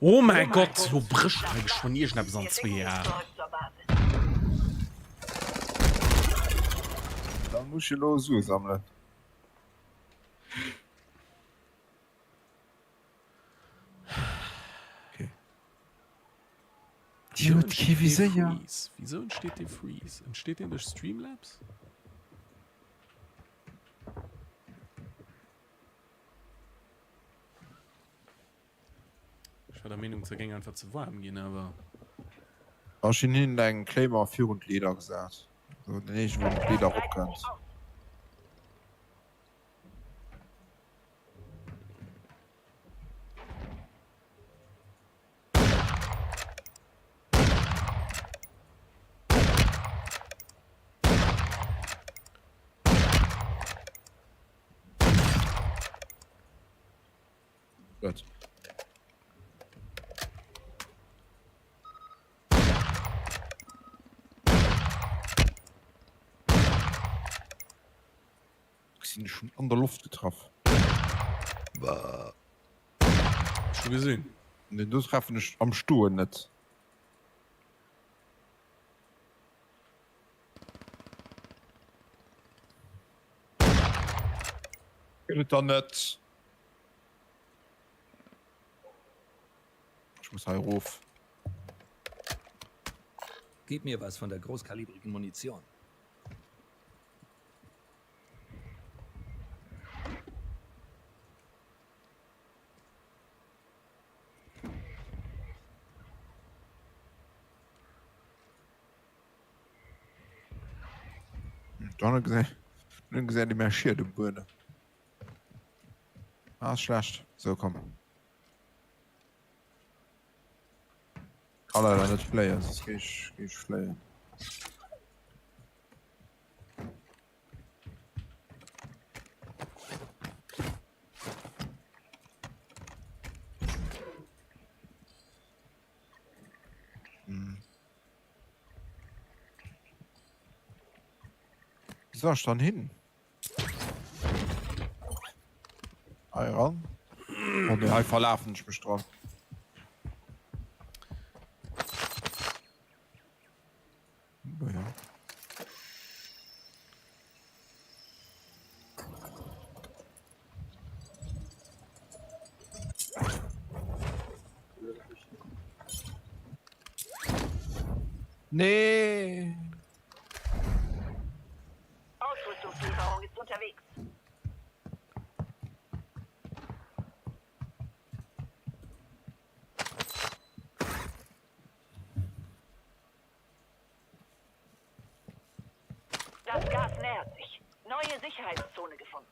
Oh mein Gott, du brichst eigentlich schon hier schnell sonst 2 Jahre. Dann muss ich los Uhr sammeln. Okay. Die wird Kiwi ja. Freeze? Wieso entsteht der Freeze? Entsteht der durch Streamlabs? Ich war der Meinung, es ging einfach zu warm gehen, aber... Hast du hin deinen Claimer 4 und Leder gesagt? So, den ich wo mit Leder rückkannt. Gut. Sind schon an der Luft getroffen. Schon gesehen. Ne, du treffen nicht am Stuhl nicht. Dann nicht. Ich muss halt ruf. Gib mir was von der großkalibrigen Munition. Dann gesehen die marschierte Bühne. Ah, ist schlecht. So, komm. Kann leider nicht playen, sonst geh ich playen. Wie soll ich dann hin? Iran? Und die verlaufen ich mich dran. Ja. Nee. Ausrüstungslieferung ist unterwegs. Das Gas nähert sich. Neue Sicherheitszone gefunden.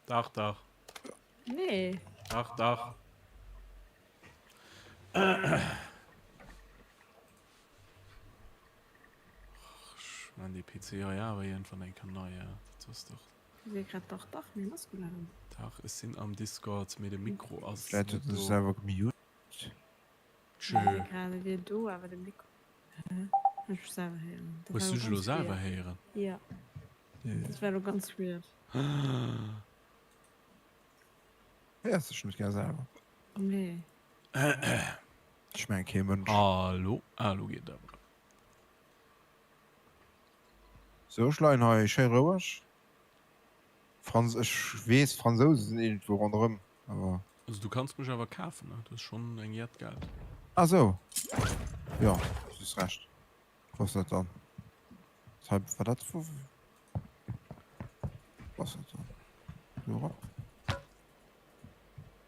Dach. Nee. Dach. Ich meine, die PC ja, aber von den kann neu, ja. Das ist doch. Ich sehe gerade doch mehr muskulär. Dach ist sind am Discord mit dem Mikro aus. Vielleicht hat es selber gemute. Tschö. Gerade wie du, aber dem Mikro. Ich selber hören. Das Willst war du doch schon ganz selber weird. hören? Ja. Das wäre doch ganz weird. Ja, das ist nicht gerne selber. Nee. Ich meine, kein Mensch. Hallo geht da. So, Schlein, hey, ich höre ruhig. Ich weiß, Franzosen sind irgendwo rundherum. Aber. Also du kannst mich aber kaufen, ne? Das ist schon ein Geld. Ach so. Ja, das ist recht. Kostet dann. Was das für. Was ist das? Ja.